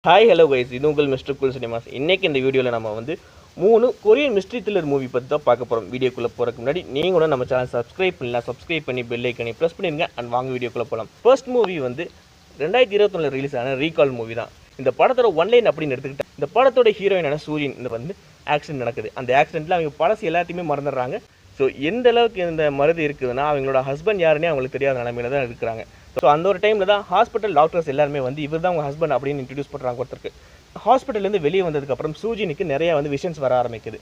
Hi hello guys, இது உங்கள் mister cool cinemas. இன்றைக்கி இந்த வீடியோவில் நம்ம வந்து 3 கொரியன் மிஸ்ட்ரி த்ரில்லர் மூவி பற்றி தான் பார்க்க போகிறோம். வீடியோக்குள்ளே போகிறதுக்கு முன்னாடி நீங்கள் கூட நம்ம சேனல் சப்ஸ்கிரைப் பண்ணி பெல் ஐக்கனை ப்ரெஸ் பண்ணிடுங்க அண்ட் வாங்க வீடியோக்குள்ளே போகலாம். ஃபர்ஸ்ட் மூவி வந்து 2021 ரிலீஸ் ஆன ரீகால் மூவி தான். இந்த படத்தோட ஒன்லைன் அப்படின்னு எடுத்துக்கிட்டேன். இந்த படத்தோட ஹீரோயினான சூரியன் வந்து ஆக்சிடென்ட் நடக்குது. அந்த ஆக்சிடென்ட்டில் அவங்க பழசு எல்லாத்தையுமே மறந்துடுறாங்க. ஸோ எந்த அளவுக்கு இந்த மருது இருக்குதுன்னா அவங்களோட ஹஸ்பண்ட் யாருன்னே அவங்களுக்கு தெரியாத நிலைமையில தான் இருக்கிறாங்க. ஸோ அந்த ஒரு டைமில் தான் ஹாஸ்பிட்டல் டாக்டர்ஸ் எல்லாருமே வந்து இவர் தான் உங்கள் ஹஸ்பண்ட் அப்படின்னு இன்ட்ரடியூஸ் பண்ணுறாங்க ஒருத்தருக்கு. ஹாஸ்பிட்டல்லேருந்து வெளியே வந்ததுக்கப்புறம் சூஜினுக்கு நிறையா வந்து விஷன்ஸ் வர ஆரம்பிக்குது.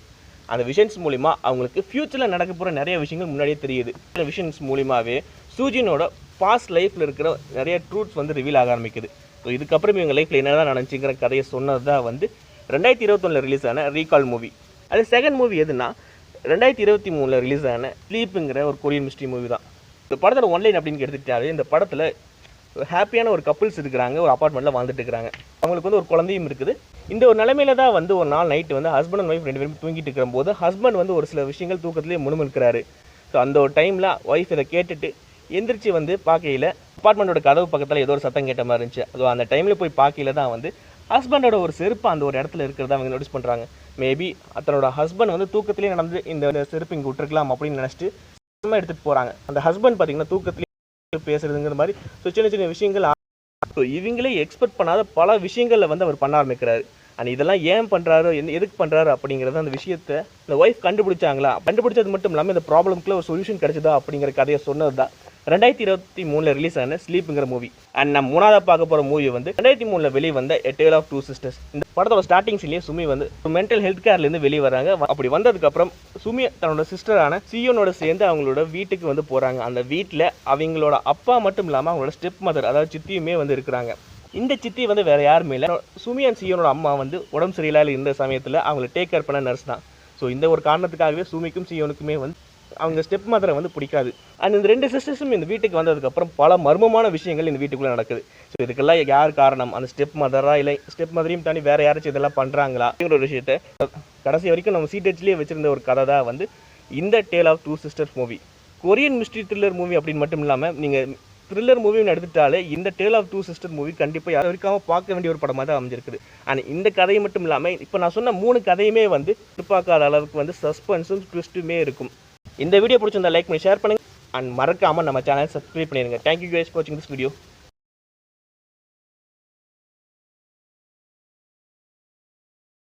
அந்த விஷன்ஸ் மூலிமா அவங்களுக்கு ஃப்யூச்சரில் நடக்க போகிற நிறைய விஷயங்கள் முன்னாடியே தெரியுது. இந்த விஷன்ஸ் மூலிமாவே சூஜினோட பாஸ்ட் லைஃப்பில் இருக்கிற நிறைய ட்ரூத்ஸ் வந்து ரிவீல் ஆக ஆரம்பிக்குது. ஸோ இதுக்கப்புறம் இவங்க லைஃப்பில் என்ன தான் நடந்துச்சுங்கிற கதையை சொன்னது தான் வந்து 2021 ரிலீஸ் ஆன ரீகால் மூவி. அது செகண்ட் மூவி எதுனா 2023 ரிலீஸ் ஆன ஸ்லீப்புங்கிற ஒரு கொரியன் மிஸ்ட்ரி மூவி தான். இந்த படத்தோட ஒன்லைன் அப்படின்னு எடுத்துக்கிட்டாலே இந்த படத்தில் ஹாப்பியான ஒரு கப்புள்ஸ் இருக்கிறாங்க, ஒரு அப்பார்ட்மெண்ட்டில் வாழ்ந்துட்டு இருக்கிறாங்க. அவங்களுக்கு வந்து ஒரு குழந்தையும் இருக்குது. இந்த ஒரு நிலைமையில தான் வந்து ஒரு நாள் நைட்டு வந்து ஹஸ்பண்ட் அண்ட் ஒய்ஃப் 2 பேரும் தூங்கிட்டு இருக்கும்போது ஹஸ்பண்ட் வந்து ஒரு சில விஷயங்கள் தூக்கத்திலே முணுமுணுக்கிறாரு. ஸோ அந்த ஒரு டைமில் ஒய்ஃப் இதை கேட்டுட்டு எந்திரிச்சு வந்து பார்க்கையில் அப்பார்ட்மெண்ட்டோட கதவு பக்கத்தில் ஏதோ ஒரு சத்தம் கேட்ட மாதிரி இருந்துச்சு. ஸோ அந்த டைமில் போய் பார்க்கையில் தான் வந்து ஹஸ்பண்டோட ஒரு செருப்பு அந்த ஒரு இடத்துல இருக்கிறத அவங்க நோட்டீஸ் பண்ணுறாங்க. மேபி தன்னோட ஹஸ்பண்ட் வந்து தூக்கத்திலே நடந்து இந்த செருப்பு இங்கே விட்டுருக்கலாம் அப்படின்னு நினச்சிட்டு எடுத்துகிட்டு போகிறாங்க. அந்த ஹஸ்பண்ட் பார்த்தீங்கன்னா தூக்கத்திலே பேசுறதுங்கிற மாதிரி சின்ன சின்ன விஷயங்கள் இவங்களே எக்ஸ்பெக்ட் பண்ணாத பல விஷயங்களில் வந்து அவர் பண்ண ஆரம்பிக்கிறாரு. அண்ட் இதெல்லாம் ஏன் பண்ணுறாரு, எதுக்கு பண்ணுறாரு அப்படிங்கிறத அந்த விஷயத்தை இந்த ஒய்ஃப் கண்டுபிடிச்சாங்களா, கண்டுபிடிச்சது மட்டும் இல்லாமல் இந்த ப்ராப்ளம்க்குள்ள ஒரு சொல்யூஷன் கிடைச்சதா அப்படிங்கிற கதையை சொன்னது தான் 2023 ரிலீஸ் ஆன ஸ்லீப்புங்கிற மூவி. அண்ட் நம்ம மூணாவது பார்க்க போகிற மூவி வந்து 2003 வெளியே வந்த A Tale of Two Sisters. இந்த படத்தோட ஸ்டார்டிங் சீன்லேயே சுமி வந்து மென்டல் ஹெல்த் கேர்லேருந்து வெளியே வராங்க. அப்படி வந்ததுக்கப்புறம் சுமி தன்னோட சிஸ்டரான சியோனோட சேர்ந்து அவங்களோட வீட்டுக்கு வந்து போகிறாங்க. அந்த வீட்டில் அவங்களோட அப்பா மட்டும் இல்லாமல் அவங்களோட ஸ்டெப் மதர் அதாவது சித்தியுமே வந்து இருக்கிறாங்க. இந்த சித்தி வந்து வேறு யாருமே இல்லை, சுமி அண்ட் சியோனோட அம்மா வந்து உடம்பு சரியில்லாத இருந்த சமயத்தில் அவங்கள டேக் கேர் பண்ண நர்ஸ் தான். ஸோ இந்த ஒரு காரணத்துக்காகவே சுமிக்கும் சியோனுக்குமே வந்து அவங்க ஸ்டெப் மதரை வந்து பிடிக்காது. அண்ட் இந்த 2 சிஸ்டர்ஸும் இந்த வீட்டுக்கு வந்ததுக்கப்புறம் பல மர்மமான விஷயங்கள் இந்த வீட்டுக்குள்ளே நடக்குது. ஸோ இதுக்கெல்லாம் யார் காரணம், அந்த ஸ்டெப் மதரா இல்லை ஸ்டெப் மதரையும் தாண்டி வேறு யாராச்சும் இதெல்லாம் பண்ணுறாங்களா அப்படிங்கிற ஒரு விஷயத்தை கடைசி வரைக்கும் நம்ம சீட்டேஜ்லேயே வச்சுருந்த ஒரு கதை தான் வந்து இந்த tale of two sisters movie. Korean mystery thriller movie அப்படின்னு மட்டும் இல்லாமல் நீங்கள் த்ரில்லர் மூவின்னு எடுத்துட்டாலே இந்த tale of two sister movie கண்டிப்பாக யாரும் வரைக்கும் பார்க்க வேண்டிய ஒரு படமாக தான் அமைஞ்சிருக்குது. அண்ட் இந்த கதையை மட்டும் இல்லாமல் இப்போ நான் சொன்ன 3 கதையுமே வந்து எதிர்பார்க்காத அளவுக்கு வந்து சஸ்பென்ஸும் ட்விஸ்ட்டுமே இருக்கும். இந்த வீடியோ பிடிச்சிருந்தா லைக் பண்ணி ஷேர் பண்ணுங்கள் அண்ட் மறக்காமல் நம்ம சேனல் சப்ஸ்கிரைப் பண்ணிடுங்க. தேங்க்யூ கைஸ் ஃபார் வாட்சிங் திஸ் வீடியோ.